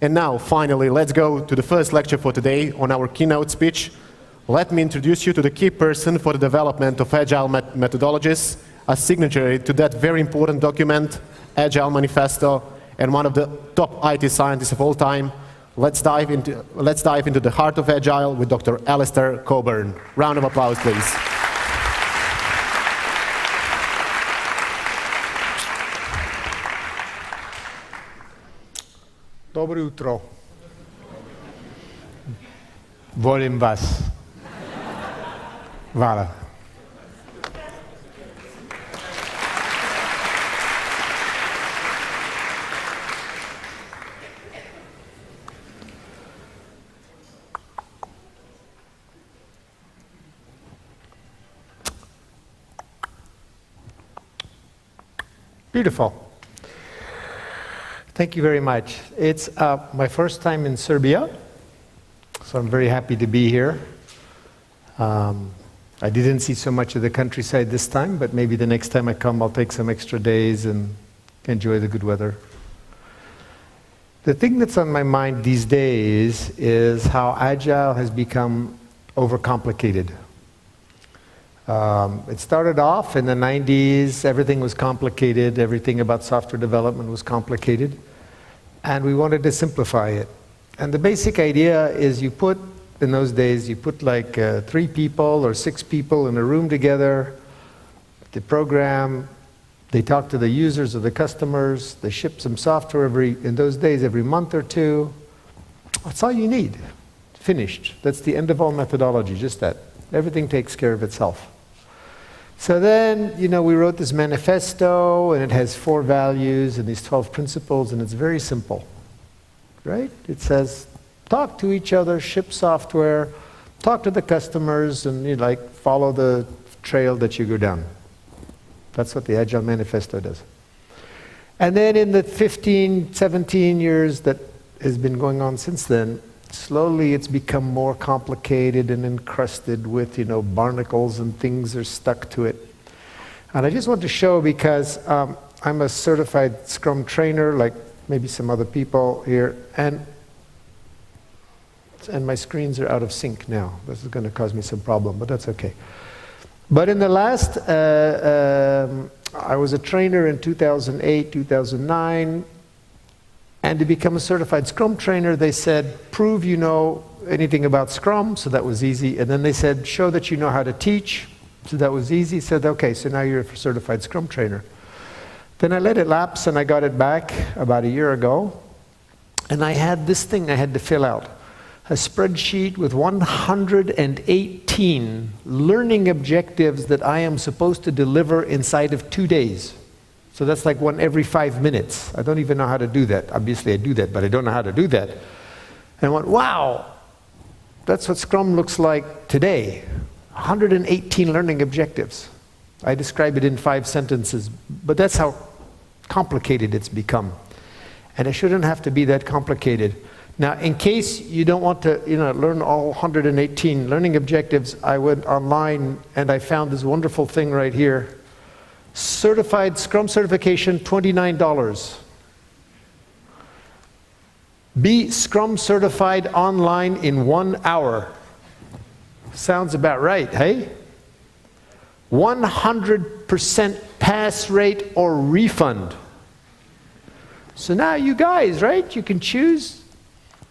And now, finally, let's go to the first lecture for today on our keynote speech. Let me introduce you to the key person for the development of Agile methodologies, a signatory to that very important document, Agile Manifesto, and one of the top IT scientists of all time. Let's dive into the heart of Agile with Dr. Alistair Cockburn. Round of applause, please. Dobro jutro. Volim vas. Hvala. Beautiful. Thank you very much. It's my first time in Serbia, so I'm very happy to be here. I didn't see so much of the countryside this time, but maybe the next time I come I'll take some extra days and enjoy the good weather. The thing that's on my mind these days is how Agile has become overcomplicated. It started off in the 90s, everything was complicated, everything about software development was complicated, and we wanted to simplify it. And the basic idea is in those days, you put like 3 people or 6 people in a room together, they program, they talk to the users or the customers, they ship some software in those days every month or 2. That's all you need. Finished. That's the end of all methodology, just that. Everything takes care of itself. So then, we wrote this manifesto, and it has 4 values and these 12 principles, and it's very simple, right? It says, talk to each other, ship software, talk to the customers, and follow the trail that you go down. That's what the Agile Manifesto does. And then in the 15, 17 years that has been going on since then, slowly it's become more complicated and encrusted with, barnacles and things are stuck to it. And I just want to show, because I'm a certified Scrum trainer, like maybe some other people here, and my screens are out of sync now. This is going to cause me some problem, but that's okay. But in the last, I was a trainer in 2008, 2009, and to become a certified Scrum trainer, they said, prove you know anything about Scrum, so that was easy. And then they said, show that you know how to teach, so that was easy. Said, okay, so now you're a certified Scrum trainer. Then I let it lapse, and I got it back about a year ago. And I had this thing I had to fill out, a spreadsheet with 118 learning objectives that I am supposed to deliver inside of 2 days. So that's like one every 5 minutes. I don't even know how to do that. Obviously I do that, but I don't know how to do that. And I went, wow, that's what Scrum looks like today. 118 learning objectives. I describe it in 5 sentences, but that's how complicated it's become. And it shouldn't have to be that complicated. Now, in case you don't want to learn all 118 learning objectives, I went online and I found this wonderful thing right here. Certified Scrum certification, $29. Be Scrum certified online in 1 hour. Sounds about right, hey? 100% pass rate or refund. So now you guys, right? You can choose.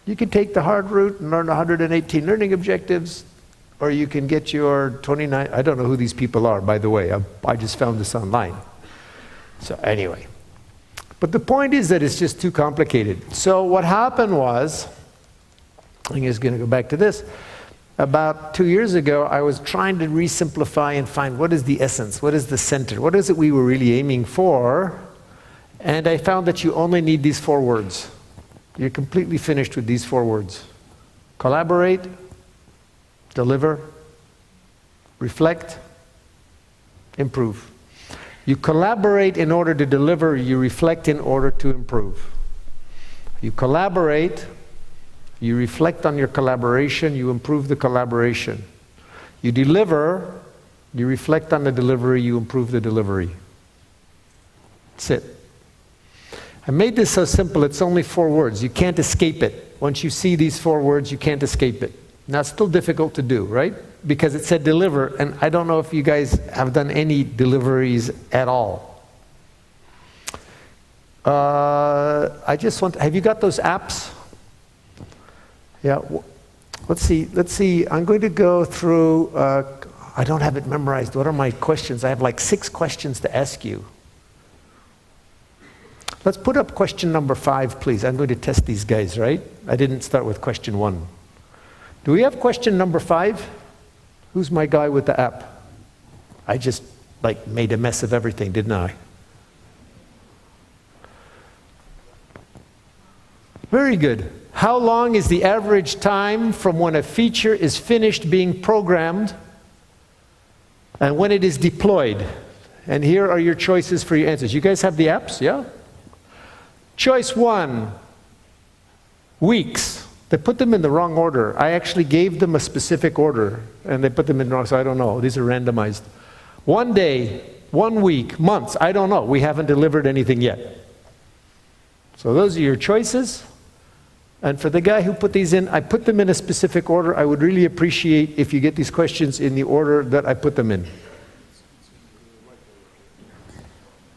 You can take the hard route and learn 118 learning objectives, or you can get your 29, I don't know who these people are, by the way. I just found this online. So anyway. But the point is that it's just too complicated. So what happened was, I'm just going to go back to this. About 2 years ago, I was trying to re-simplify and find what is the essence, what is the center, what is it we were really aiming for? And I found that you only need these 4 words. You're completely finished with these 4 words. Collaborate, deliver, reflect, improve. You collaborate in order to deliver, you reflect in order to improve. You collaborate, you reflect on your collaboration, you improve the collaboration. You deliver, you reflect on the delivery, you improve the delivery. That's it. I made this so simple, it's only 4 words. You can't escape it. Once you see these 4 words, you can't escape it. Now, it's still difficult to do, right? Because it said deliver, and I don't know if you guys have done any deliveries at all. Have you got those apps? Yeah, let's see, I'm going to go through, I don't have it memorized. What are my questions? I have like 6 questions to ask you. Let's put up question number 5, please. I'm going to test these guys, right? I didn't start with question 1. Do we have question number 5? Who's my guy with the app? I just like made a mess of everything, didn't I? Very good. How long is the average time from when a feature is finished being programmed and when it is deployed? And here are your choices for your answers. You guys have the apps, yeah? Choice 1, weeks. They put them in the wrong order. I actually gave them a specific order, and they put them in wrong, so I don't know. These are randomized. 1 day, 1 week, months, I don't know. We haven't delivered anything yet. So those are your choices. And for the guy who put these in, I put them in a specific order. I would really appreciate if you get these questions in the order that I put them in.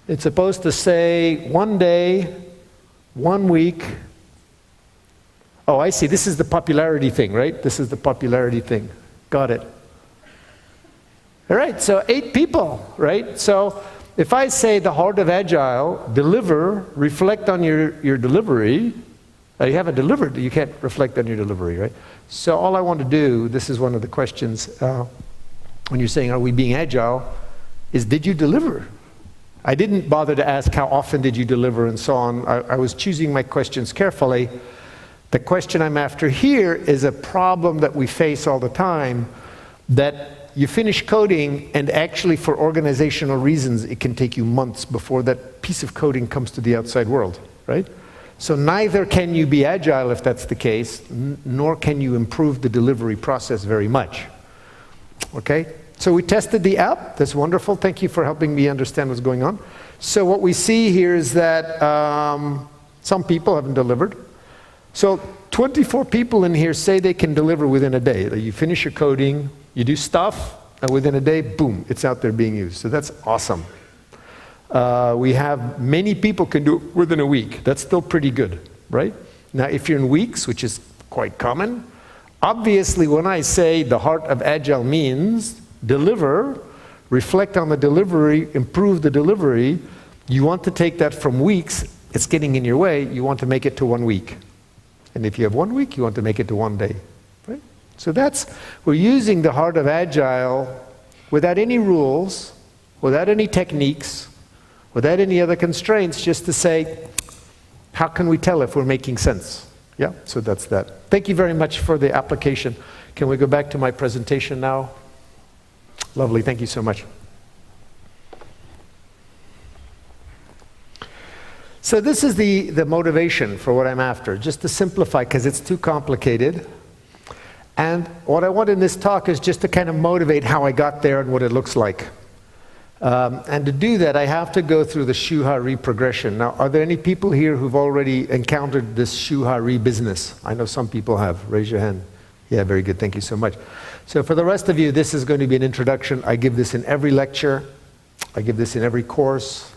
It's supposed to say 1 day, 1 week. Oh, I see. This is the popularity thing, right? This is the popularity thing. Got it. All right, so 8 people, right? So if I say the heart of Agile, deliver, reflect on your delivery, you haven't delivered, you can't reflect on your delivery, right? So all I want to do, this is one of the questions when you're saying, are we being Agile, is did you deliver? I didn't bother to ask how often did you deliver and so on. I was choosing my questions carefully. The question I'm after here is a problem that we face all the time, that you finish coding and actually for organizational reasons it can take you months before that piece of coding comes to the outside world, right? So neither can you be Agile if that's the case, nor can you improve the delivery process very much. Okay? So we tested the app. That's wonderful. Thank you for helping me understand what's going on. So what we see here is that some people haven't delivered. So 24 people in here say they can deliver within a day. You finish your coding, you do stuff, and within a day, boom, it's out there being used. So that's awesome. We have many people can do it within a week. That's still pretty good, right? Now, if you're in weeks, which is quite common, obviously when I say the heart of Agile means deliver, reflect on the delivery, improve the delivery, you want to take that from weeks, it's getting in your way, you want to make it to 1 week. And if you have 1 week, you want to make it to 1 day, right? So we're using the heart of Agile without any rules, without any techniques, without any other constraints, just to say, how can we tell if we're making sense? Yeah, so that's that. Thank you very much for the application. Can we go back to my presentation now? Lovely, thank you so much. So this is the motivation for what I'm after, just to simplify, because it's too complicated. And what I want in this talk is just to kind of motivate how I got there and what it looks like. And to do that, I have to go through the Shuhari progression. Now, are there any people here who've already encountered this Shuhari business? I know some people have. Raise your hand. Yeah, very good. Thank you so much. So for the rest of you, this is going to be an introduction. I give this in every lecture. I give this in every course.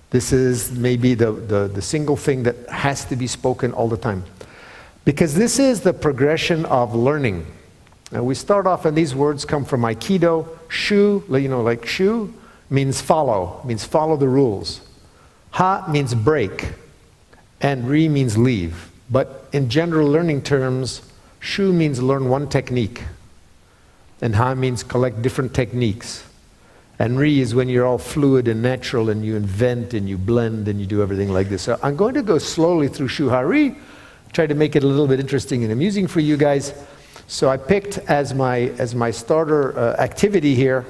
This is maybe the single thing that has to be spoken all the time. Because this is the progression of learning. Now we start off, and these words come from Aikido. Shu, you know, like shu, means follow the rules. Ha means break, and ri means leave. But in general learning terms, shu means learn one technique, and ha means collect different techniques. And ri is when you're all fluid and natural and you invent and you blend and you do everything like this. So I'm going to go slowly through Shuhari, try to make it a little bit interesting and amusing for you guys. So I picked as my starter activity here,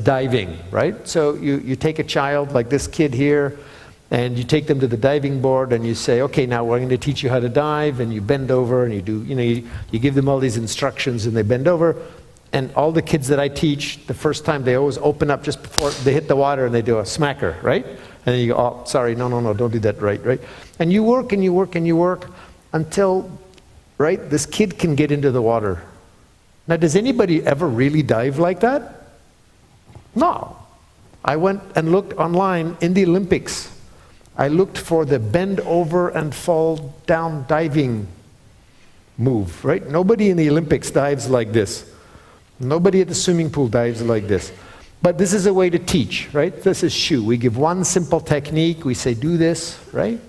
diving, right? So you take a child like this kid here, and you take them to the diving board and you say, okay, now we're going to teach you how to dive, and you bend over and you do, you give them all these instructions and they bend over. And all the kids that I teach, the first time they always open up just before they hit the water and they do a smacker, right? And then you go, oh, sorry, no, no, no, don't do that, right? And you work and you work and you work until, right, this kid can get into the water. Now, does anybody ever really dive like that? No. I went and looked online in the Olympics. I looked for the bend over and fall down diving move, right? Nobody in the Olympics dives like this. Nobody at the swimming pool dives like this. But this is a way to teach, right? This is SHU. We give one simple technique. We say, do this, right?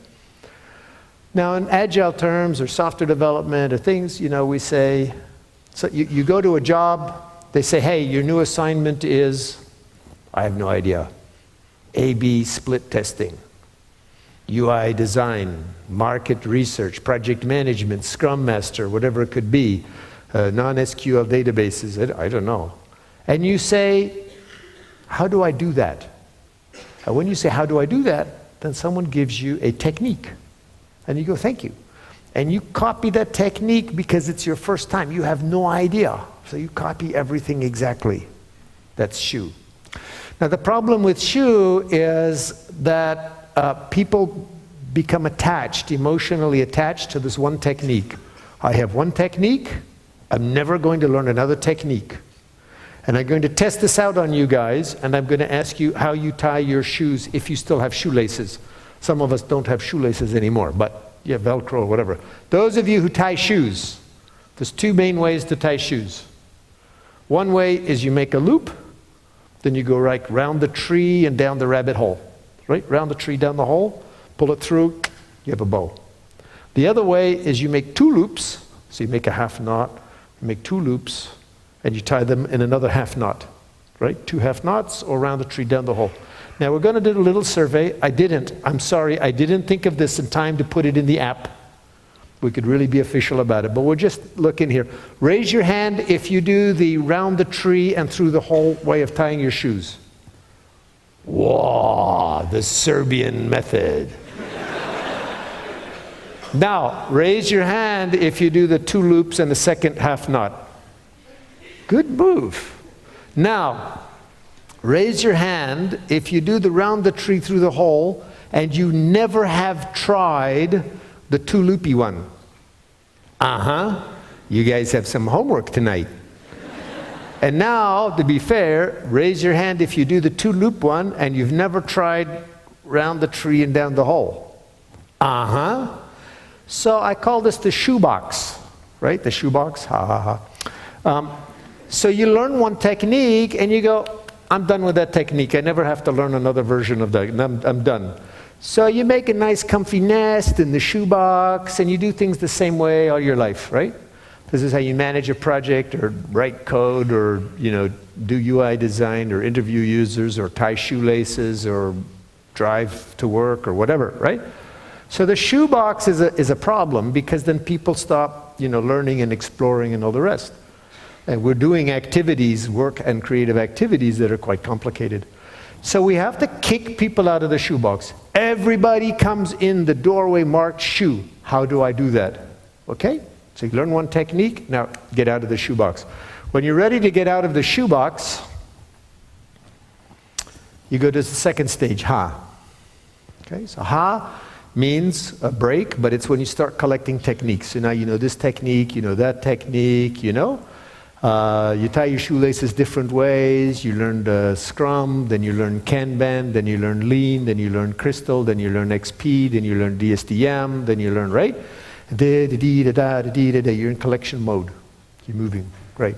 Now, in agile terms or software development or things, you know, we say, so you go to a job, they say, hey, your new assignment is, I have no idea, A/B split testing, UI design, market research, project management, Scrum Master, whatever it could be, non-SQL databases, I don't know. And you say, how do I do that? And when you say, how do I do that? Then someone gives you a technique. And you go, thank you. And you copy that technique because it's your first time. You have no idea. So you copy everything exactly. That's SHU. Now the problem with SHU is that people become attached, emotionally attached to this one technique. I have one technique. I'm never going to learn another technique. And I'm going to test this out on you guys, and I'm going to ask you how you tie your shoes if you still have shoelaces. Some of us don't have shoelaces anymore, but you have Velcro or whatever. Those of you who tie shoes, there's two main ways to tie shoes. One way is you make a loop, then you go right round the tree and down the rabbit hole. Right? Round the tree, down the hole, pull it through, you have a bow. The other way is you make two loops, so you make a half knot, you make two loops, and you tie them in another half knot, right? Two half knots or around the tree, down the hole. Now we're going to do a little survey. I'm sorry, I didn't think of this in time to put it in the app. We could really be official about it, but we'll just look in here. Raise your hand if you do the round the tree and through the hole way of tying your shoes. Whoa, the Serbian method. Now, raise your hand if you do the two loops and the second half knot. Good move. Now, raise your hand if you do the round the tree through the hole and you never have tried the two loopy one. You guys have some homework tonight. And now, to be fair, raise your hand if you do the two loop one and you've never tried round the tree and down the hole. So I call this the shoebox, right? The shoebox, so you learn one technique and you go, I'm done with that technique. I never have to learn another version of that. I'm done. So you make a nice comfy nest in the shoebox and you do things the same way all your life, right? This is how you manage a project or write code or, you know, do UI design or interview users or tie shoelaces or drive to work or whatever, right? So the shoebox is a problem because then people stop, you know, learning and exploring and all the rest. And we're doing activities, work and creative activities that are quite complicated. So we have to kick people out of the shoebox. Everybody comes in the doorway marked shoe. How do I do that? Okay? So you learn one technique, now get out of the shoebox. When you're ready to get out of the shoebox, you go to the second stage, ha. Okay, so ha means a break, but it's when you start collecting techniques. So now you know this technique, you know that technique, you know. You tie your shoelaces different ways. You learned Scrum, then you learn Kanban, then you learn Lean, then you learn Crystal, then you learn XP, then you learn DSDM, then you learn, right? You're in collection mode. You're moving, great.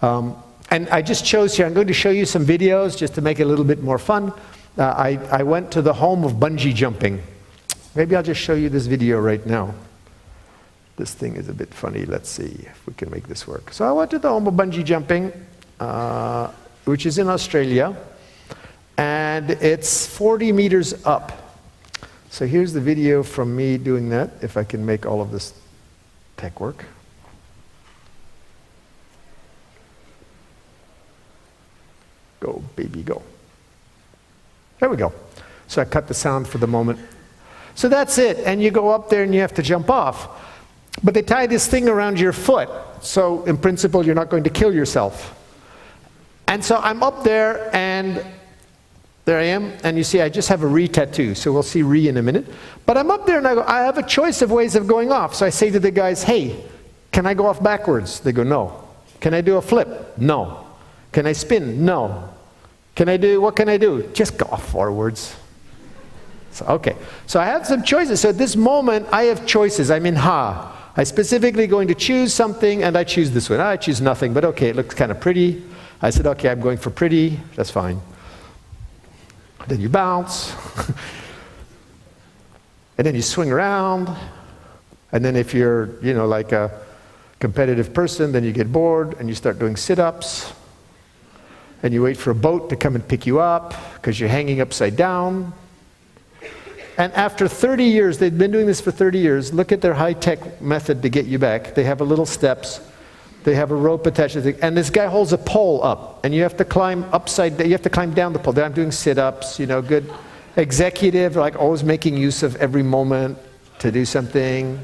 And I just chose here, I'm going to show you some videos just to make it a little bit more fun. I went to the home of bungee jumping. Maybe I'll just show you this video right now. This thing is a bit funny. Let's see if we can make this work. So I went to the home of bungee jumping, which is in Australia, and it's 40 meters up. So here's the video from me doing that, if I can make all of this tech work. Go, baby, go. There we go. So I cut the sound for the moment. So that's it, and you go up there and you have to jump off. But they tie this thing around your foot, so in principle you're not going to kill yourself. And so I'm up there and there I am, and you see I just have a re tattoo, so we'll see re in a minute. But I'm up there and I go, I have a choice of ways of going off. So I say to the guys, hey, can I go off backwards? They go, no. Can I do a flip? No. Can I spin? No. What can I do? Just go off forwards. So, okay, so I have some choices. So at this moment, I have choices. I'm in ha. I specifically going to choose something, and I choose this one. I choose nothing, but okay, it looks kind of pretty. I said, okay, I'm going for pretty. That's fine. Then you bounce. And then you swing around. And then if you're, like a competitive person, then you get bored, and you start doing sit-ups. And you wait for a boat to come and pick you up, because you're hanging upside down. And after 30 years, they've been doing this for 30 years, look at their high-tech method to get you back. They have a little steps. They have a rope attached to it. And this guy holds a pole up, and you have to climb you have to climb down the pole. Then I'm doing sit-ups, good executive, like always making use of every moment to do something.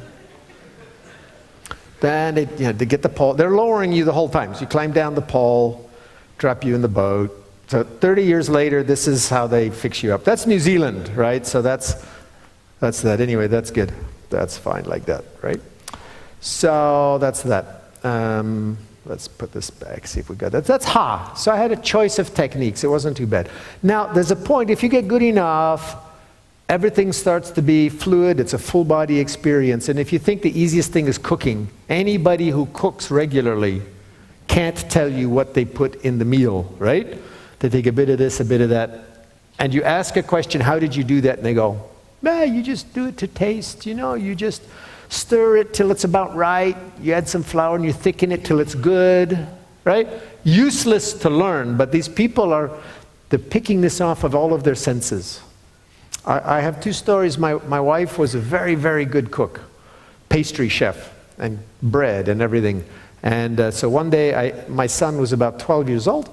Then they get the pole. They're lowering you the whole time. So you climb down the pole, drop you in the boat. So 30 years later, this is how they fix you up. That's New Zealand, right? So that's that. Anyway, that's good. That's fine like that, right? So that's that. Let's put this back, see if we got that. That's ha. So I had a choice of techniques. It wasn't too bad. Now, there's a point. If you get good enough, everything starts to be fluid. It's a full body experience. And if you think the easiest thing is cooking, anybody who cooks regularly can't tell you what they put in the meal, right? They take a bit of this, a bit of that, and you ask a question, how did you do that? And they go, you just do it to taste, you just stir it till it's about right, you add some flour and you thicken it till it's good, right? Useless to learn, but these people they're picking this off of all of their senses. I have two stories. My wife was a very, very good cook, pastry chef, and bread and everything. And so one day, my son was about 12 years old,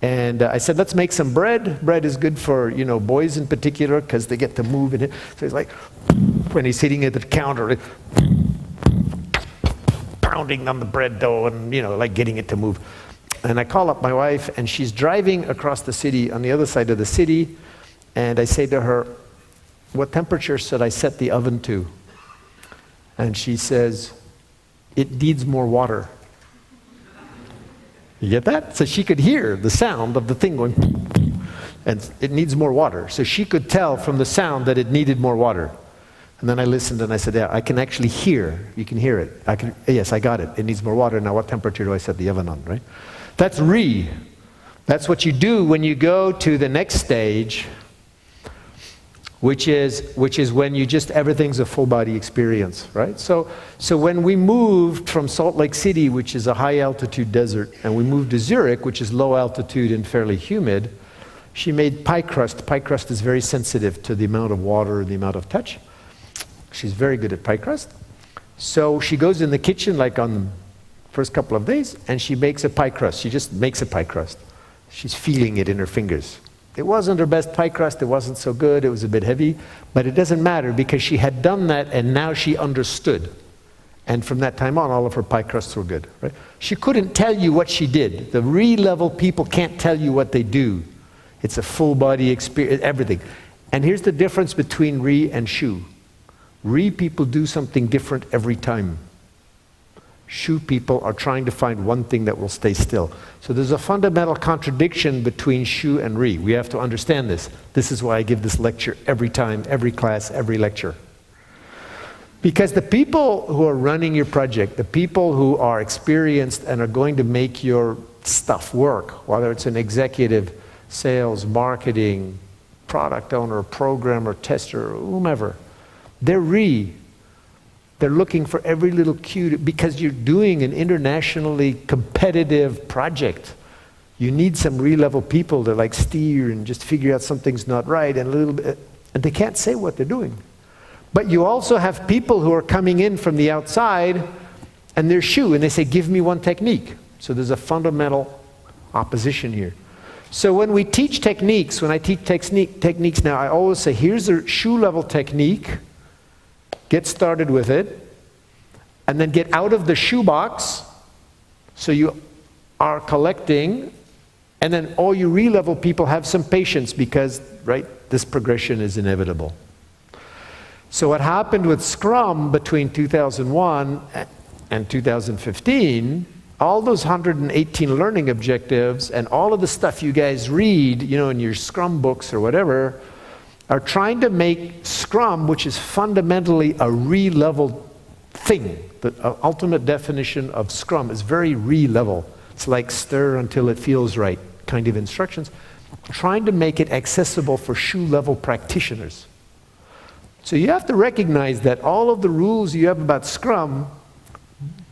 and I said, let's make some bread. Bread is good for, boys in particular, because they get to move in it. So he's like, when he's sitting at the counter, pounding on the bread dough and, like getting it to move. And I call up my wife, and she's driving across the city, on the other side of the city, and I say to her, what temperature should I set the oven to? And she says, it needs more water. You get that? So she could hear the sound of the thing going, and it needs more water. So she could tell from the sound that it needed more water. And then I listened and I said, yeah, I can actually hear. You can hear it. Yes, I got it. It needs more water. Now what temperature do I set the oven on, right? That's re. That's what you do when you go to the next stage, which is when everything's a full body experience, right? So when we moved from Salt Lake City, which is a high altitude desert, and we moved to Zurich, which is low altitude and fairly humid, she made pie crust. Pie crust is very sensitive to the amount of water and the amount of touch. She's very good at pie crust. So she goes in the kitchen like on the first couple of days, and she makes a pie crust. She just makes a pie crust. She's feeling it in her fingers. It wasn't her best pie crust, it wasn't so good, it was a bit heavy, but it doesn't matter because she had done that and now she understood. And from that time on, all of her pie crusts were good, right? She couldn't tell you what she did. The re-level people can't tell you what they do. It's a full body experience, everything. And here's the difference between re and shu. Re people do something different every time. Shu people are trying to find one thing that will stay still. So there's a fundamental contradiction between shu and re. We have to understand this. This is why I give this lecture every time, every class, every lecture. Because the people who are running your project, the people who are experienced and are going to make your stuff work, whether it's an executive, sales, marketing, product owner, programmer, tester, whomever, they're re. They're looking for every little cue because you're doing an internationally competitive project. You need some re-level people to like steer and just figure out something's not right and a little bit, and they can't say what they're doing. But you also have people who are coming in from the outside and they're shu and they say, give me one technique. So there's a fundamental opposition here. So when we teach techniques, when I teach techniques now, I always say, here's a shu level technique. Get started with it, and then get out of the shoebox so you are collecting And then all you re-level people have some patience because, right, this progression is inevitable. So what happened with Scrum between 2001 and 2015, all those 118 learning objectives and all of the stuff you guys read, you know, in your Scrum books or whatever, are trying to make Scrum, which is fundamentally a re-leveled thing. The ultimate definition of Scrum is very re-level. It's like stir until it feels right kind of instructions, trying to make it accessible for shoe-level practitioners. So you have to recognize that all of the rules you have about Scrum,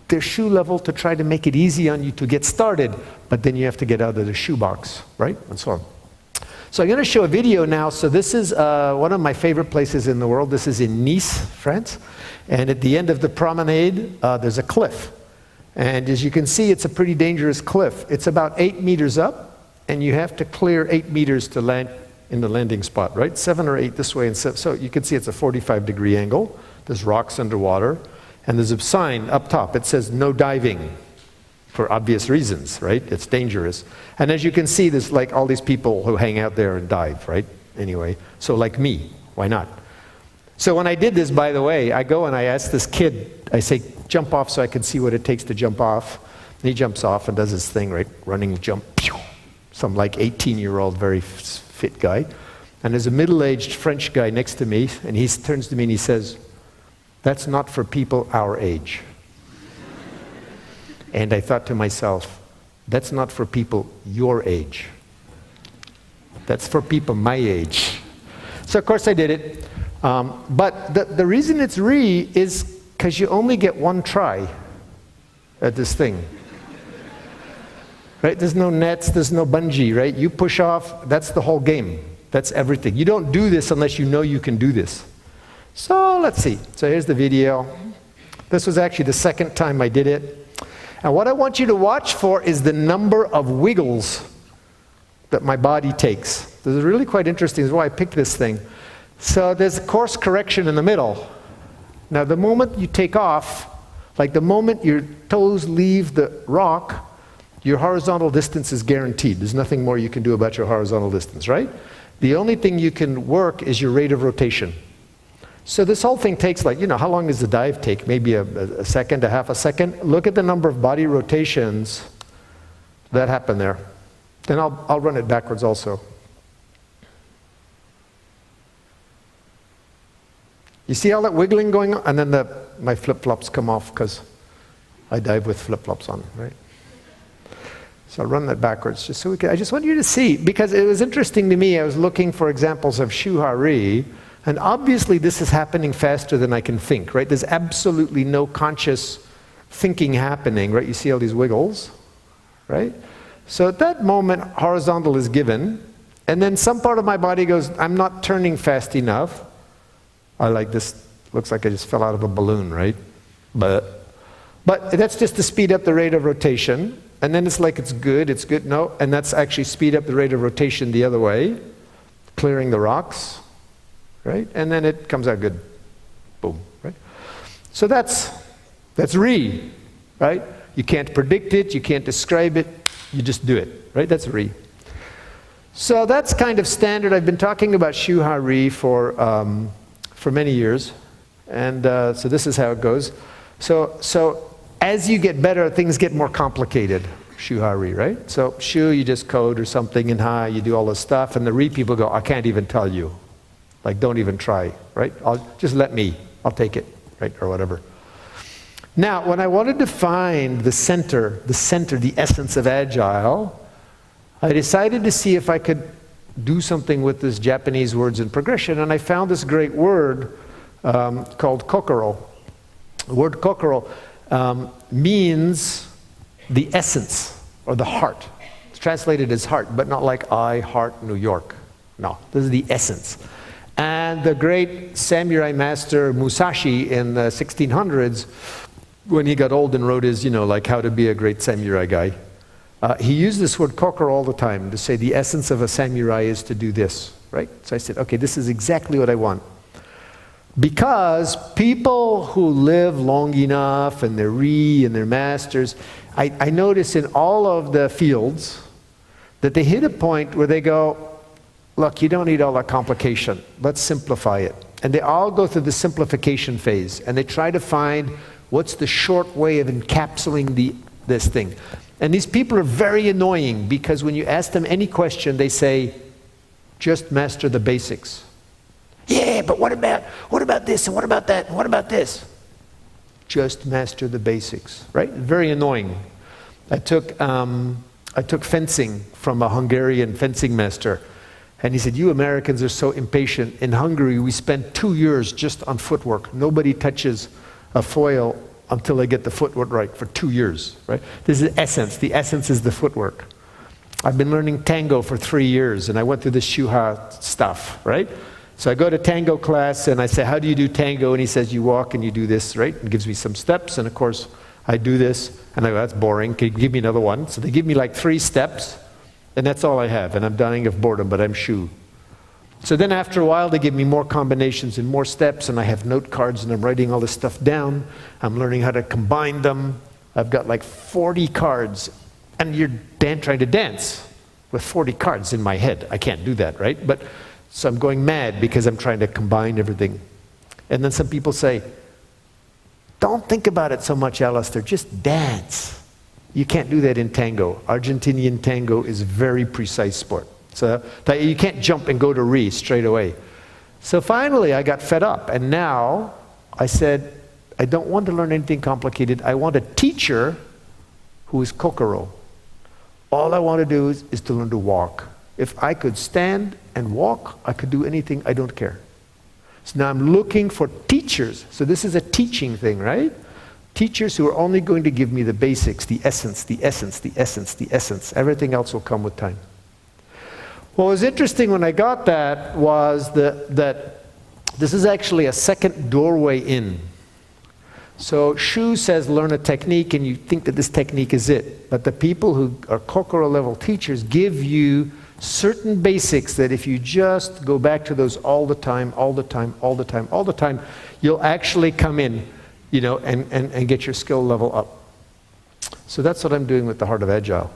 they're shoe level to try to make it easy on you to get started, but then you have to get out of the shoebox, right? And so on. So I'm going to show a video now. So this is one of my favorite places in the world. This is in Nice, France. And at the end of the promenade, there's a cliff. And as you can see, it's a pretty dangerous cliff. It's about 8 meters up, and you have to clear 8 meters to land in the landing spot, right? 7 or 8 this way. And so you can see it's a 45-degree angle. There's rocks underwater. And there's a sign up top. It says no diving for obvious reasons, right? It's dangerous. And as you can see, there's like all these people who hang out there and dive, right? Anyway, so like me, why not? So when I did this, by the way, I go and I ask this kid, I say, jump off so I can see what it takes to jump off. And he jumps off and does his thing, right? Running jump. Some like 18-year-old, very fit guy. And there's a middle-aged French guy next to me, and he turns to me and he says, "That's not for people our age." And I thought to myself, that's not for people your age. That's for people my age. So of course I did it. But the reason it's is because you only get one try at this thing. Right? There's no nets, there's no bungee, right? You push off, that's the whole game. That's everything. You don't do this unless you know you can do this. So let's see. So here's the video. This was actually the second time I did it. And what I want you to watch for is the number of wiggles that my body takes. This is really quite interesting. This is why I picked this thing. So there's a course correction in the middle. Now the moment you take off, like the moment your toes leave the rock, your horizontal distance is guaranteed. There's nothing more you can do about your horizontal distance, right? The only thing you can work is your rate of rotation. So this whole thing takes like, you know, how long does the dive take? Maybe a second, a half a second. Look at the number of body rotations that happen there. Then I'll run it backwards also. You see all that wiggling going on? And then my flip-flops come off because I dive with flip-flops on, right? So I'll run that backwards just so we can. I just want you to see, because it was interesting to me. I was looking for examples of shuhari, and obviously this is happening faster than I can think, right? There's absolutely no conscious thinking happening, right? You see all these wiggles, right? So at that moment, horizontal is given, and then some part of my body goes, I'm not turning fast enough. I like this, looks like I just fell out of a balloon, right? But that's just to speed up the rate of rotation. And then it's like it's good, no. And that's actually speed up the rate of rotation the other way, clearing the rocks, right? And then it comes out good. Boom, right? So that's re, right? You can't predict it, you can't describe it, you just do it, right? That's re. So that's kind of standard. I've been talking about shuhari for many years. And so this is how it goes. So as you get better, things get more complicated. Shuhari, right? So shu, you just code or something, and ha, you do all this stuff, and the re people go, I can't even tell you. Like, don't even try, right? Just let me, I'll take it, right? Or whatever. Now, when I wanted to find the center, the essence of Agile, I decided to see if I could do something with this Japanese words in progression, and I found this great word called kokoro. The word kokoro means the essence or the heart. It's translated as heart, but not like I heart New York. No, this is the essence. And the great samurai master Musashi in the 1600s, when he got old and wrote his, like how to be a great samurai guy, he used this word kokoro all the time to say the essence of a samurai is to do this, right? So I said, okay, this is exactly what I want. Because people who live long enough and they're and they're masters, I notice in all of the fields, that they hit a point where they go, look, you don't need all that complication. Let's simplify it. And they all go through the simplification phase, and they try to find what's the short way of encapsulating this thing. And these people are very annoying, because when you ask them any question, they say, just master the basics. Yeah, but what about this, and what about that, and what about this? Just master the basics, right? Very annoying. I took fencing from a Hungarian fencing master, and he said, you Americans are so impatient. In Hungary, we spend 2 years just on footwork. Nobody touches a foil until they get the footwork right for 2 years, right? This is essence. The essence is the footwork. I've been learning tango for 3 years, and I went through the Shuha stuff, right? So I go to tango class, and I say, how do you do tango? And he says, you walk and you do this, right? And gives me some steps, and of course, I do this, and I go, that's boring. Can you give me another one? So they give me like 3 steps, and that's all I have, and I'm dying of boredom, but I'm Shu. So then after a while, they give me more combinations and more steps, and I have note cards, and I'm writing all this stuff down. I'm learning how to combine them. I've got like 40 cards, and you're trying to dance with 40 cards in my head. I can't do that, right? But so I'm going mad because I'm trying to combine everything. And then some people say, don't think about it so much, Alistair, just dance. You can't do that in tango. Argentinian tango is a very precise sport. So you can't jump and go to re straight away. So finally I got fed up, and now I said, I don't want to learn anything complicated. I want a teacher who is kokoro. All I want to do is to learn to walk. If I could stand and walk, I could do anything. I don't care. So now I'm looking for teachers. So this is a teaching thing, right? Teachers who are only going to give me the basics, the essence, the essence, the essence, the essence. Everything else will come with time. What was interesting when I got that was that this is actually a second doorway in. So Shu says learn a technique, and you think that this technique is it. But the people who are kokoro level teachers give you certain basics that if you just go back to those all the time, all the time, all the time, all the time, you'll actually come in, you know, and get your skill level up. So that's what I'm doing with the Heart of Agile.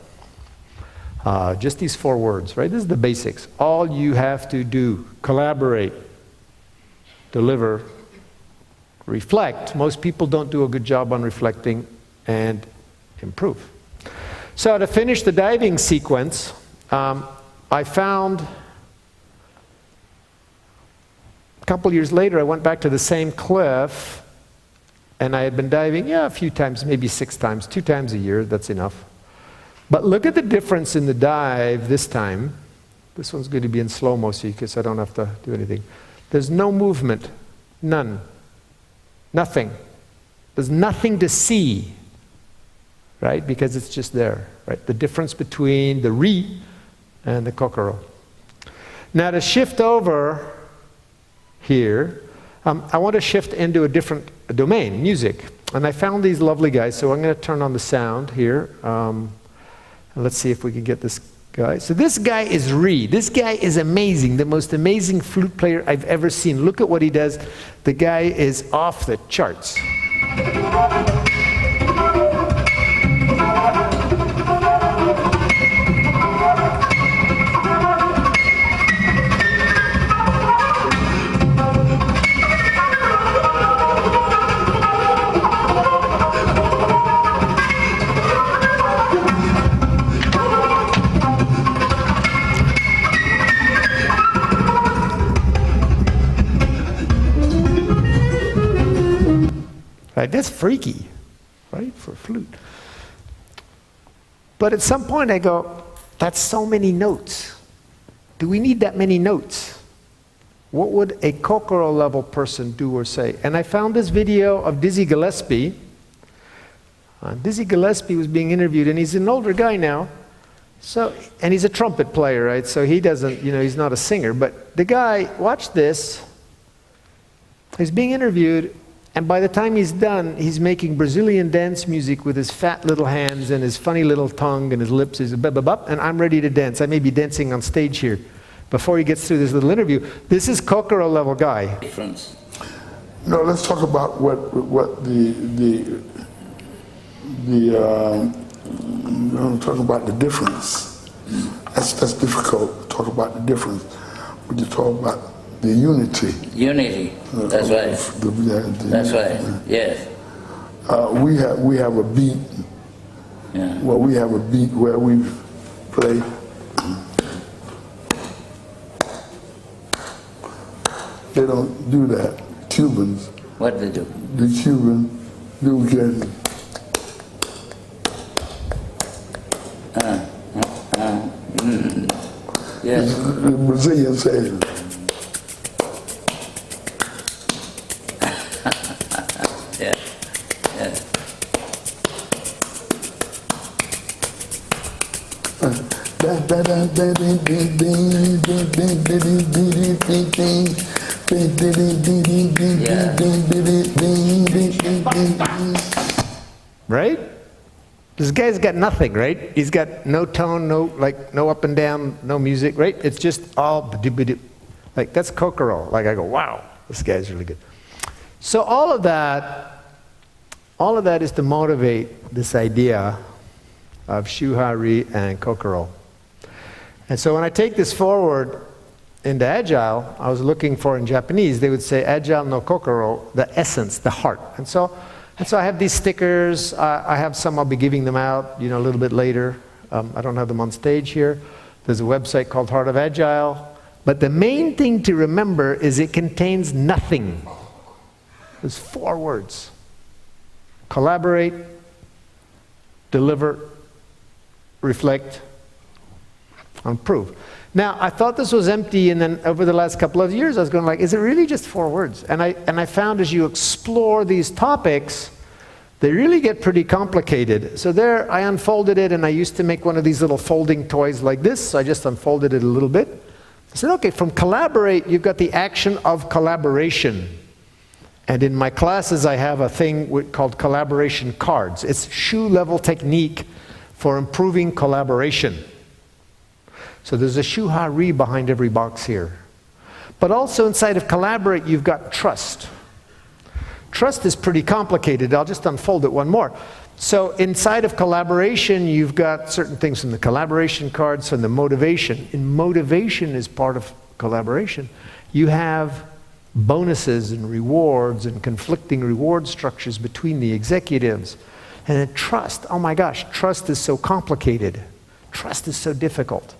Just these 4 words, right? This is the basics. All you have to do, collaborate, deliver, reflect. Most people don't do a good job on reflecting, and improve. So to finish the diving sequence, I found a couple years later, I went back to the same cliff, and I had been diving, a few times, maybe 6 times, 2 times a year, that's enough. But look at the difference in the dive this time. This one's going to be in slow-mo, so because I don't have to do anything. There's no movement, none, nothing. There's nothing to see, right? Because it's just there, right? The difference between the re and the kokoro. Now to shift over here, I want to shift into a different domain, music. And I found these lovely guys, so I'm going to turn on the sound here. And let's see if we can get this guy. So this guy is Ree. This guy is amazing, the most amazing flute player I've ever seen. Look at what he does. The guy is off the charts. Right? That's freaky, right, for a flute. But at some point I go, that's so many notes. Do we need that many notes? What would a kokoro level person do or say? And I found this video of Dizzy Gillespie. Dizzy Gillespie was being interviewed, and he's an older guy now. So, and he's a trumpet player, right? So he doesn't, he's not a singer. But the guy, watch this. He's being interviewed, and by the time he's done, he's making Brazilian dance music with his fat little hands and his funny little tongue and his lips. He's and I'm ready to dance. I may be dancing on stage here. Before he gets through this little interview, this is kokoro level guy. Difference. No, let's talk about what talk about the difference. that's difficult to talk about the difference. When you talk about the unity. Unity, that's right. That's right, yes. We have a beat. Yeah. Well, we have a beat where we play. They don't do that. Cubans. What do they do? The Cuban do get. Yes. The Brazilian says. Yes. Yes. Right? This guy's got nothing, right? He's got no tone, no up and down, no music, right? It's just all ba-doo-ba-doo. Like, that's Kokoro. Like, I go, wow, this guy's really good. So all of that is to motivate this idea of Shuhari and Kokoro. And so when I take this forward into Agile, I was looking for, in Japanese, they would say Agile no Kokoro, the essence, the heart. And so I have these stickers. I have some, I'll be giving them out, a little bit later. I don't have them on stage here. There's a website called Heart of Agile. But the main thing to remember is it contains nothing. There's 4 words. Collaborate, deliver, reflect, improve. Now, I thought this was empty, and then over the last couple of years, I was going like, is it really just 4 words? And I found as you explore these topics, they really get pretty complicated. So there, I unfolded it, and I used to make one of these little folding toys like this, so I just unfolded it a little bit. I said, okay, from collaborate, you've got the action of collaboration. And in my classes, I have a thing called collaboration cards. It's shoe-level technique for improving collaboration. So there's a Shuhari behind every box here. But also inside of collaborate, you've got trust. Trust is pretty complicated. I'll just unfold it one more. So inside of collaboration, you've got certain things in the collaboration cards and the motivation. And motivation is part of collaboration. You have bonuses and rewards and conflicting reward structures between the executives. And then trust, oh my gosh, trust is so complicated. Trust is so difficult.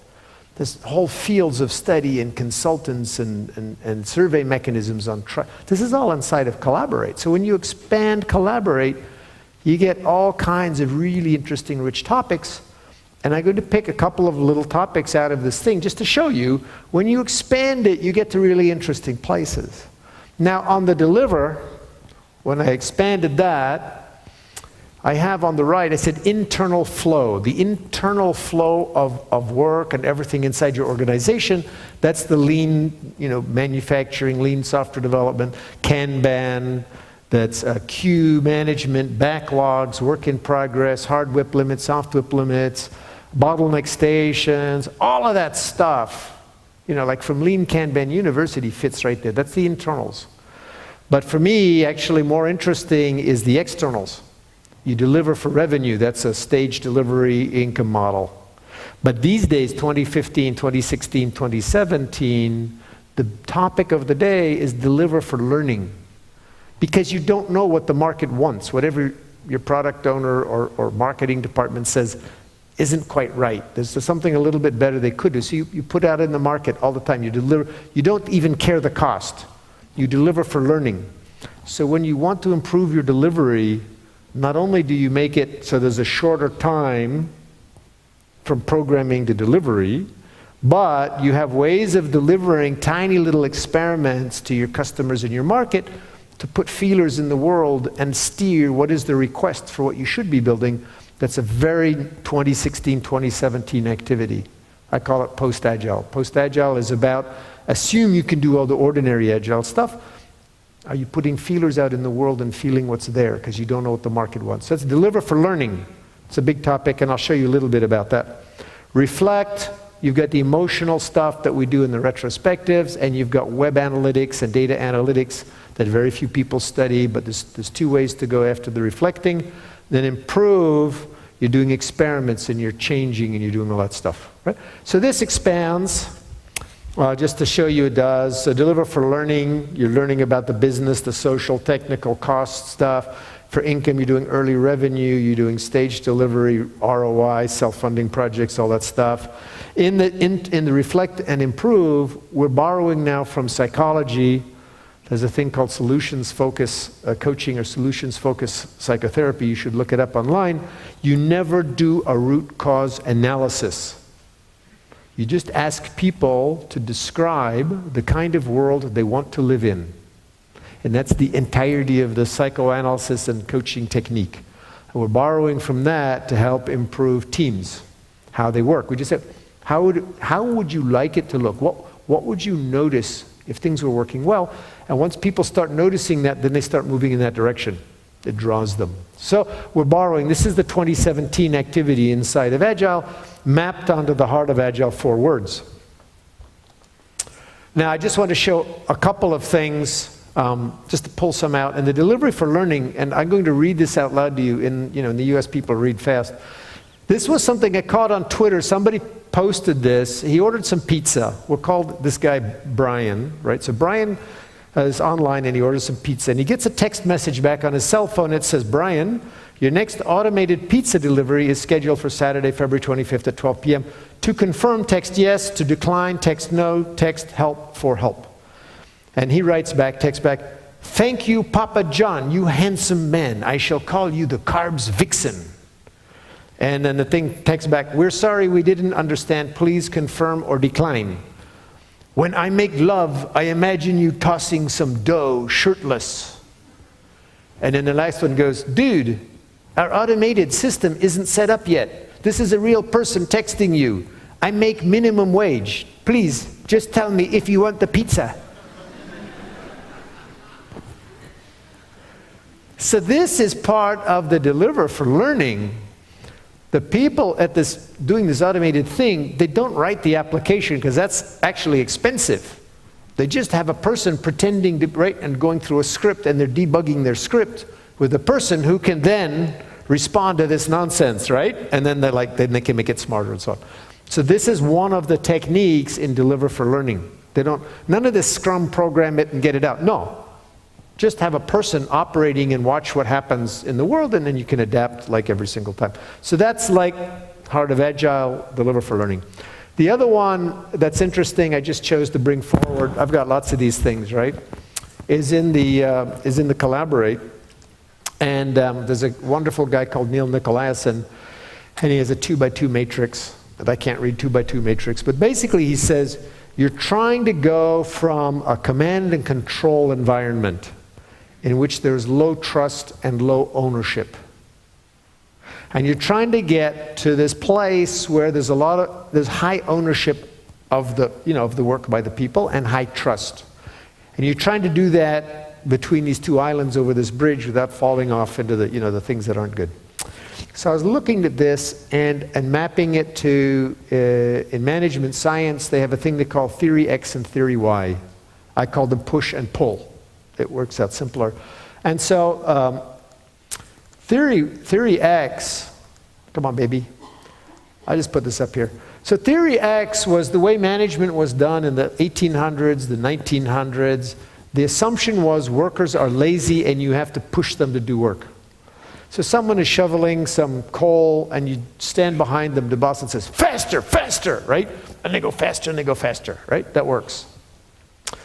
There's whole fields of study and consultants and survey mechanisms on trust. This is all inside of Collaborate. So when you expand Collaborate, you get all kinds of really interesting, rich topics. And I'm going to pick a couple of little topics out of this thing just to show you, when you expand it, you get to really interesting places. Now on the deliver, when I expanded that, I have on the right, I said internal flow. The internal flow of work and everything inside your organization, that's the lean, manufacturing, lean software development, Kanban, that's queue management, backlogs, work in progress, hard WIP limits, soft WIP limits, bottleneck stations, all of that stuff, like from Lean Kanban University fits right there. That's the internals. But for me, actually more interesting is the externals. You deliver for revenue. That's a stage delivery income model. But these days, 2015, 2016, 2017, the topic of the day is deliver for learning. Because you don't know what the market wants. Whatever your product owner or marketing department says isn't quite right. There's something a little bit better they could do. So you put out in the market all the time. You deliver. You don't even care the cost. You deliver for learning. So when you want to improve your delivery, not only do you make it so there's a shorter time from programming to delivery, but you have ways of delivering tiny little experiments to your customers in your market to put feelers in the world and steer what is the request for what you should be building. That's a very 2016, 2017 activity. I call it post-agile. Post-agile is about assume you can do all the ordinary agile stuff. Are you putting feelers out in the world and feeling what's there because you don't know what the market wants? So that's deliver for learning. It's a big topic, and I'll show you a little bit about that. Reflect, you've got the emotional stuff that we do in the retrospectives, and you've got web analytics and data analytics that very few people study, but there's 2 ways to go after the reflecting. Then improve, you're doing experiments and you're changing and you're doing all that stuff, right? So this expands, just to show you it does. So deliver for learning, you're learning about the business, the social, technical cost stuff. For income, you're doing early revenue, you're doing stage delivery, ROI, self-funding projects, all that stuff. In the reflect and improve, we're borrowing now from psychology. There's a thing called solutions focus coaching or solutions focus psychotherapy. You should look it up online. You never do a root cause analysis. You just ask people to describe the kind of world they want to live in. And that's the entirety of the psychoanalysis and coaching technique. And we're borrowing from that to help improve teams, how they work. We just said, how would you like it to look? What would you notice if things were working well? And once people start noticing that, then they start moving in that direction. It draws them. So we're borrowing. This is the 2017 activity inside of Agile, mapped onto the heart of Agile, 4 words. Now I just want to show a couple of things, just to pull some out. And the delivery for learning, and I'm going to read this out loud to you. In the US, people read fast. This was something I caught on Twitter. Somebody posted this. He ordered some pizza. We'll call this guy Brian, right? So Brian is online and he orders some pizza. And he gets a text message back on his cell phone. It says, Brian, your next automated pizza delivery is scheduled for Saturday, February 25th at 12 p.m. To confirm, text yes. To decline, text no. Text help for help. And he writes back, texts back, thank you, Papa John, you handsome man. I shall call you the Carbs Vixen. And then the thing texts back, we're sorry we didn't understand. Please confirm or decline. When I make love, I imagine you tossing some dough shirtless. And then the last one goes, dude, our automated system isn't set up yet. This is a real person texting you. I make minimum wage. Please, just tell me if you want the pizza. So this is part of the deliver for learning. The people at doing this automated thing, they don't write the application because that's actually expensive. They just have a person pretending to write and going through a script, and they're debugging their script with a person who can then respond to this nonsense, right? And then then they can make it smarter and so on. So this is one of the techniques in deliver for learning. None of this Scrum program it and get it out. No. Just have a person operating and watch what happens in the world, and then you can adapt like every single time. So that's like Heart of Agile, deliver for learning. The other one that's interesting, I just chose to bring forward, I've got lots of these things, right, is in the Collaborate. And there's a wonderful guy called Neil Nicolaisen, and he has a 2x2 matrix, but I can't read 2x2 matrix. But basically he says, you're trying to go from a command and control environment in which there's low trust and low ownership. And you're trying to get to this place where there's high ownership of the work by the people and high trust. And you're trying to do that between these two islands over this bridge without falling off into the things that aren't good. So I was looking at this and mapping it to, in management science, they have a thing they call theory X and theory Y. I call them push and pull. It works out simpler. And so theory X, come on baby, I just put this up here. So theory X was the way management was done in the 1800s, the 1900s. The assumption was workers are lazy and you have to push them to do work. So someone is shoveling some coal and you stand behind them, the boss, and says, faster, faster, right? And they go faster and they go faster, right? That works.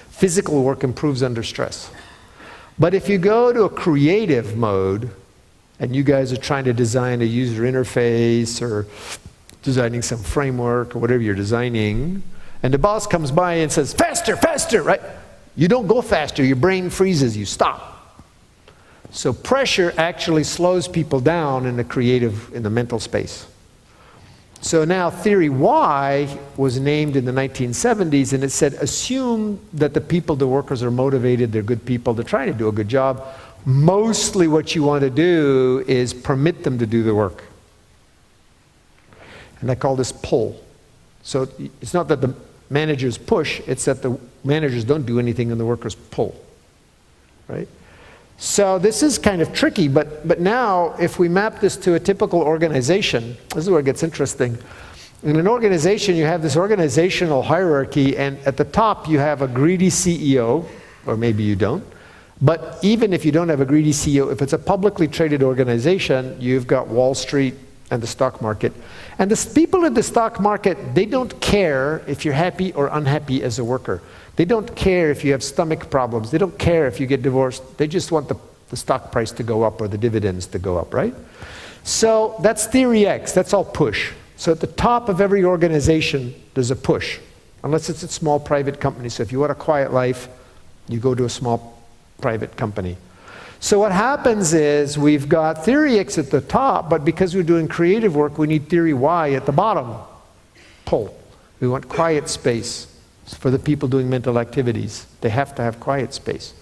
Physical work improves under stress. But if you go to a creative mode and you guys are trying to design a user interface or designing some framework or whatever you're designing, and the boss comes by and says, faster, faster, right? You don't go faster, your brain freezes, you stop. So pressure actually slows people down in the mental space. So now theory Y was named in the 1970s, and it said, assume that the workers are motivated, they're good people, they're trying to do a good job. Mostly what you want to do is permit them to do the work. And I call this pull. So it's not that the managers push, it's that the managers don't do anything and the workers pull, right? So this is kind of tricky, but now if we map this to a typical organization, this is where it gets interesting. In an organization, you have this organizational hierarchy, and at the top you have a greedy CEO, or maybe you don't. But even if you don't have a greedy CEO, if it's a publicly traded organization, you've got Wall Street and the stock market. And the people in the stock market, they don't care if you're happy or unhappy as a worker. They don't care if you have stomach problems. They don't care if you get divorced. They just want the stock price to go up or the dividends to go up, right? So that's theory X. That's all push. So at the top of every organization, there's a push. Unless it's a small private company. So if you want a quiet life, you go to a small private company. So what happens is we've got theory X at the top, but because we're doing creative work, we need theory Y at the bottom. Pull. We want quiet space for the people doing mental activities. They have to have quiet space.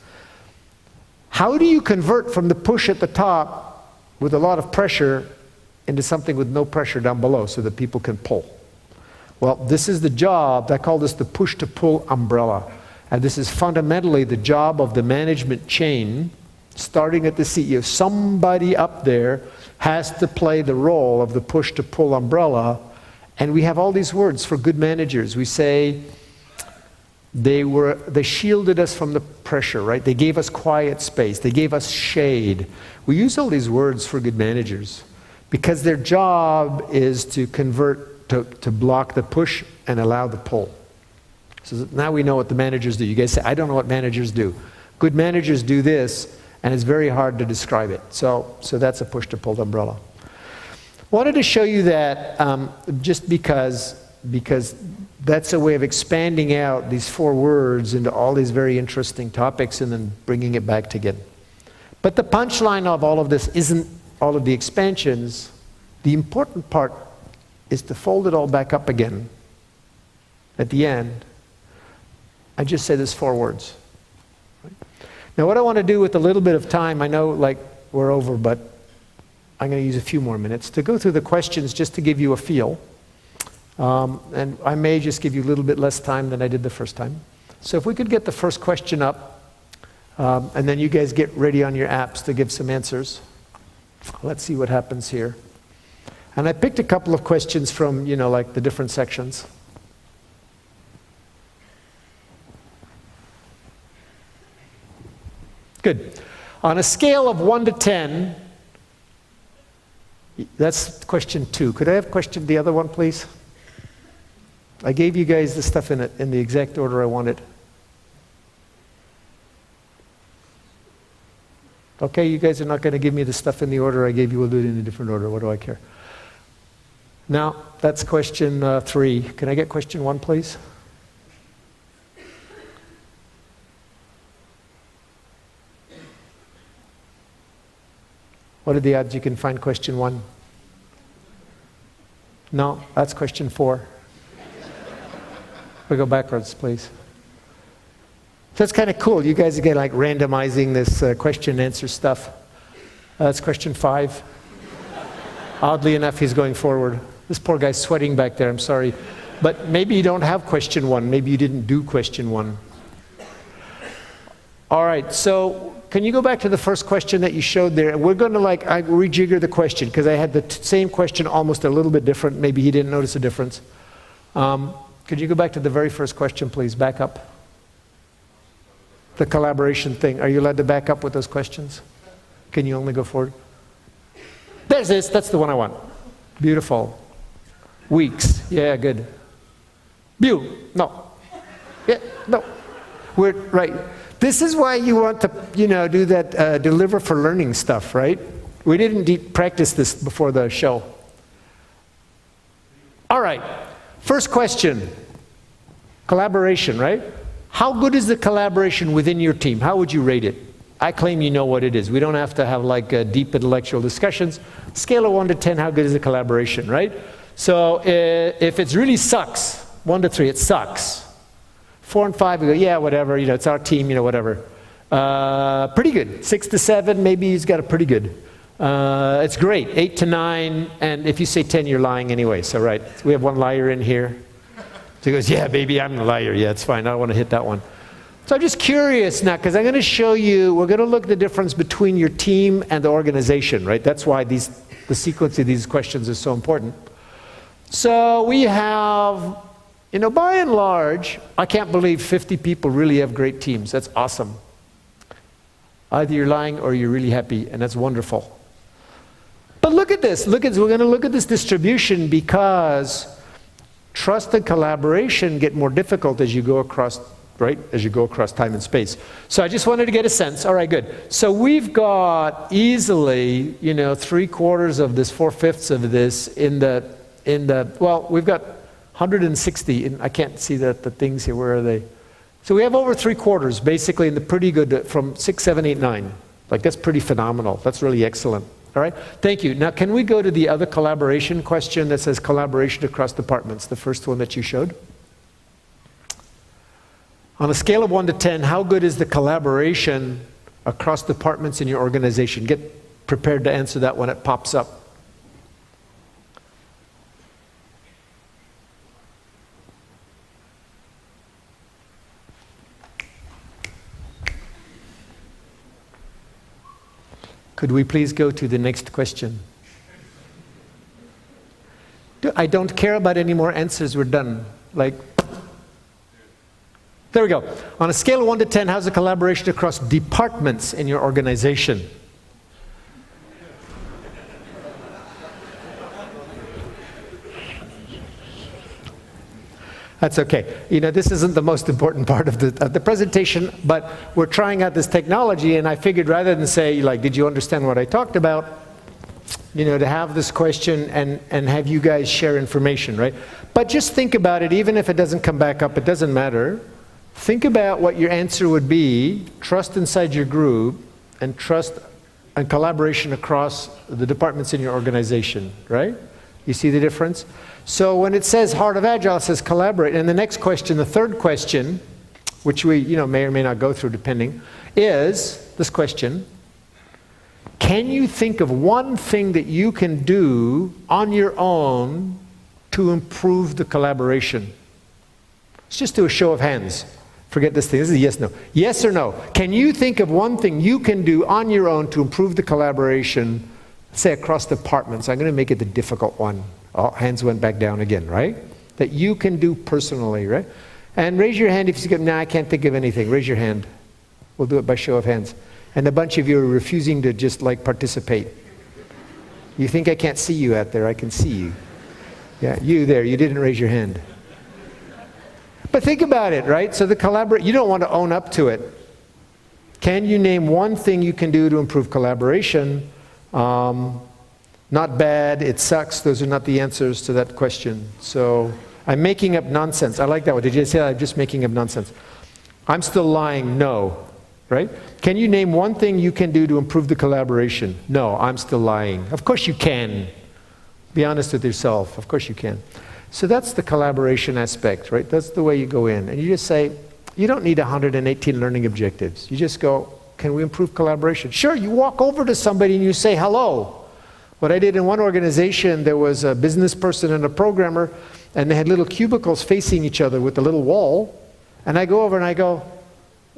How do you convert from the push at the top with a lot of pressure into something with no pressure down below so that people can pull? Well, this is the job, I call this the push to pull umbrella. And this is fundamentally the job of the management chain, starting at the CEO. Somebody up there has to play the role of the push to pull umbrella. And we have all these words for good managers. We say, they shielded us from the pressure, right? They gave us quiet space. They gave us shade. We use all these words for good managers because their job is to convert, to block the push and allow the pull. So now we know what the managers do. You guys say, I don't know what managers do. Good managers do this, and it's very hard to describe it. So that's a push to pull umbrella. Wanted to show you that just because that's a way of expanding out these 4 words into all these very interesting topics and then bringing it back together. But the punchline of all of this isn't all of the expansions. The important part is to fold it all back up again at the end. I just say this 4 words. Now what I want to do with a little bit of time, I know like we're over, but I'm going to use a few more minutes to go through the questions just to give you a feel. And I may just give you a little bit less time than I did the first time. So if we could get the first question up, and then you guys get ready on your apps to give some answers. Let's see what happens here. And I picked a couple of questions from, like the different sections. Good. On a scale of 1 to 10, that's question 2. Could I have the other one, please? I gave you guys the stuff in the exact order I wanted. Okay, you guys are not going to give me the stuff in the order I gave you. We'll do it in a different order. What do I care? Now, that's question 3. Can I get question 1, please? What are the odds you can find question 1? No, that's question 4. We go backwards, please. So it's kind of cool. You guys are getting like randomizing this question and answer stuff. That's question 5. Oddly enough, he's going forward. This poor guy's sweating back there. I'm sorry. But maybe you don't have question 1. Maybe you didn't do question 1. All right, so can you go back to the first question that you showed there? And we're going to I rejigger the question because I had the same question almost a little bit different. Maybe he didn't notice a difference. Could you go back to the very first question, please? Back up. The collaboration thing. Are you allowed to back up with those questions? Can you only go forward? There's this. That's the one I want. Beautiful. Weeks. Yeah, good. No. Yeah, no. We're right. This is why you want to, do that deliver for learning stuff, right? We didn't practice this before the show. All right. First question. Collaboration, right? How good is the collaboration within your team? How would you rate it? I claim you know what it is. We don't have to have deep intellectual discussions. Scale of 1 to 10, how good is the collaboration, right? So if it really sucks, 1 to 3, it sucks. 4 and 5, we go, yeah, whatever, it's our team, whatever. Pretty good. 6 to 7, maybe he's got a pretty good. It's great. 8 to 9, and if you say 10, you're lying anyway, so right. We have one liar in here. So he goes, yeah, baby, I'm the liar. Yeah, it's fine. I don't want to hit that one. So I'm just curious now, because I'm going to show you, we're going to look at the difference between your team and the organization, right? That's why the sequence of these questions is so important. So we have, you know, by and large, I can't believe 50 people really have great teams. That's awesome. Either you're lying or you're really happy, and that's wonderful. But look at this. We're going to look at this distribution because trust and collaboration get more difficult as you go across, right? As you go across time and space. So I just wanted to get a sense. All right, good. So we've got easily, you know, 3/4 of this, 4/5 of this in the, well, we've got 160, and I can't see the things here. Where are they? So we have over 3/4 basically in the pretty good, from 6, 7, 8, 9. Like that's pretty phenomenal. That's really excellent. All right, thank you. Now can we go to the other collaboration question that says collaboration across departments, the first one that you showed? On a scale of 1 to 10, how good is the collaboration across departments in your organization? Get prepared to answer that when it pops up. Could we please go to the next question? I don't care about any more answers, we're done. Like, there we go. On a scale of 1 to 10, how's the collaboration across departments in your organization? That's okay. You know, this isn't the most important part of the presentation, but we're trying out this technology, and I figured rather than say, like, did you understand what I talked about? You know, to have this question and have you guys share information, right? But just think about it, even if it doesn't come back up, it doesn't matter. Think about what your answer would be, trust inside your group, and trust and collaboration across the departments in your organization, right? You see the difference? So when it says Heart of Agile, it says collaborate. And the next question, the third question, which we may or may not go through depending, is this question. Can you think of one thing that you can do on your own to improve the collaboration? Let's just do a show of hands. Forget this thing. This is a yes, no. Yes or no? Can you think of one thing you can do on your own to improve the collaboration, say across departments? I'm going to make it the difficult one. Oh, hands went back down again, right? That you can do personally, right? And raise your hand if you say, nah, I can't think of anything. Raise your hand. We'll do it by show of hands. And a bunch of you are refusing to just like participate. You think I can't see you out there? I can see you. Yeah, you there, you didn't raise your hand. But think about it, right? So the you don't want to own up to it. Can you name one thing you can do to improve collaboration? Not bad, it sucks, those are not the answers to that question. So I'm making up nonsense. I like that one. Did you say I'm just making up nonsense? I'm still lying, no. Right? Can you name one thing you can do to improve the collaboration? No, I'm still lying. Of course you can. Be honest with yourself. Of course you can. So that's the collaboration aspect, right? That's the way you go in. And you just say, you don't need 118 learning objectives. You just go, can we improve collaboration? Sure, you walk over to somebody and you say hello. What I did in one organization, there was a business person and a programmer, and they had little cubicles facing each other with a little wall. And I go over and I go,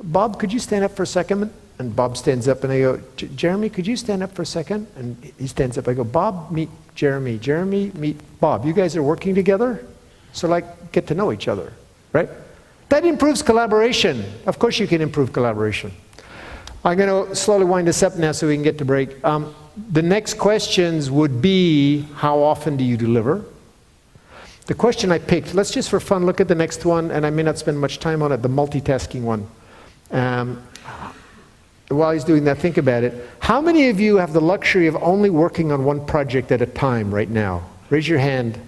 Bob, could you stand up for a second? And Bob stands up and I go, Jeremy, could you stand up for a second? And he stands up. I go, Bob, meet Jeremy. Jeremy, meet Bob. You guys are working together? So like, get to know each other, right? That improves collaboration. Of course you can improve collaboration. I'm going to slowly wind this up now so we can get to break. The next questions would be, how often do you deliver? The question I picked, let's just for fun look at the next one, and I may not spend much time on it, the multitasking one. While he's doing that, think about it. How many of you have the luxury of only working on one project at a time right now? Raise your hand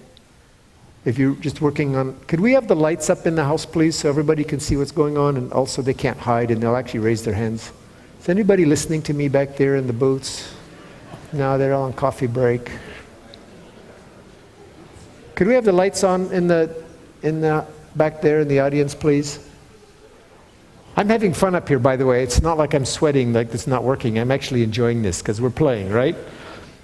if you're just working on... Could we have the lights up in the house, please, so everybody can see what's going on, and also they can't hide, and they'll actually raise their hands. Is anybody listening to me back there in the booths? No, they're all on coffee break. Could we have the lights on in the back there in the audience, please? I'm having fun up here, by the way. It's not like I'm sweating like it's not working. I'm actually enjoying this because we're playing, right?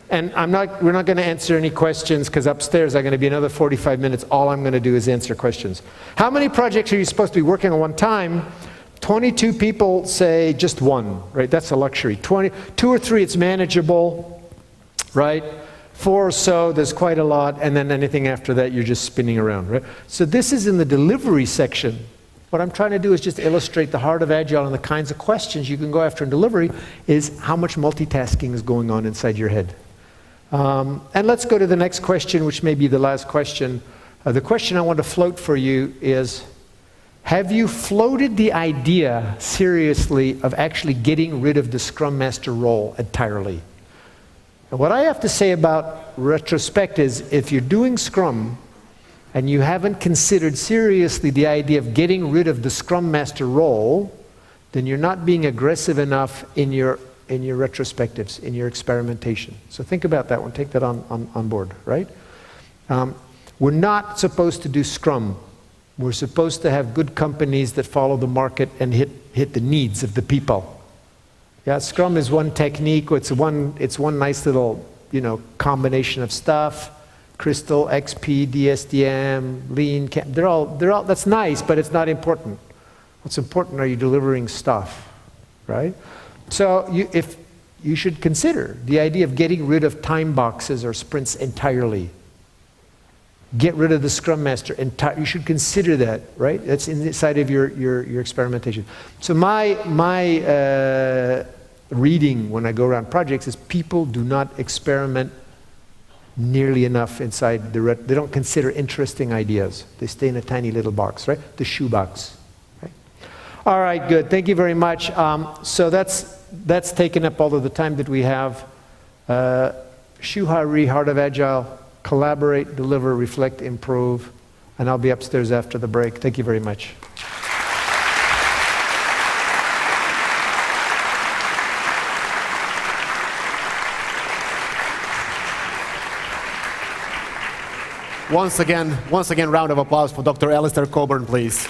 And we're not going to answer any questions because upstairs I'm going to be another 45 minutes. All I'm going to do is answer questions. How many projects are you supposed to be working on one time? 22 people say just one, right? That's a luxury. 2 or 3, it's manageable, right? 4 or so, there's quite a lot, and then anything after that, you're just spinning around, right? So this is in the delivery section. What I'm trying to do is just illustrate the heart of Agile and the kinds of questions you can go after in delivery is how much multitasking is going on inside your head. And let's go to the next question, which may be the last question. The question I want to float for you is, have you floated the idea seriously of actually getting rid of the Scrum Master role entirely? And what I have to say about retrospect is, if you're doing Scrum and you haven't considered seriously the idea of getting rid of the Scrum Master role, then you're not being aggressive enough in your retrospectives, in your experimentation. So think about that one, take that on board, right? We're not supposed to do Scrum. We're supposed to have good companies that follow the market and hit the needs of the people. Yeah, Scrum is one technique, it's one nice little, combination of stuff. Crystal, XP, DSDM, Lean, they're all, that's nice, but it's not important. What's important, are you delivering stuff, right? So you should consider the idea of getting rid of time boxes or sprints entirely. Get rid of the Scrum Master entirely. You should consider that, right? That's inside of your experimentation. So my reading when I go around projects is people do not experiment nearly enough inside they don't consider interesting ideas. They stay in a tiny little box, right? The shoebox. Right? All right, good. Thank you very much. So that's taken up all of the time that we have. Shuhari, Heart of Agile, collaborate, deliver, reflect, improve, and I'll be upstairs after the break. Thank you very much. Once again, round of applause for Dr. Alistair Cockburn, please.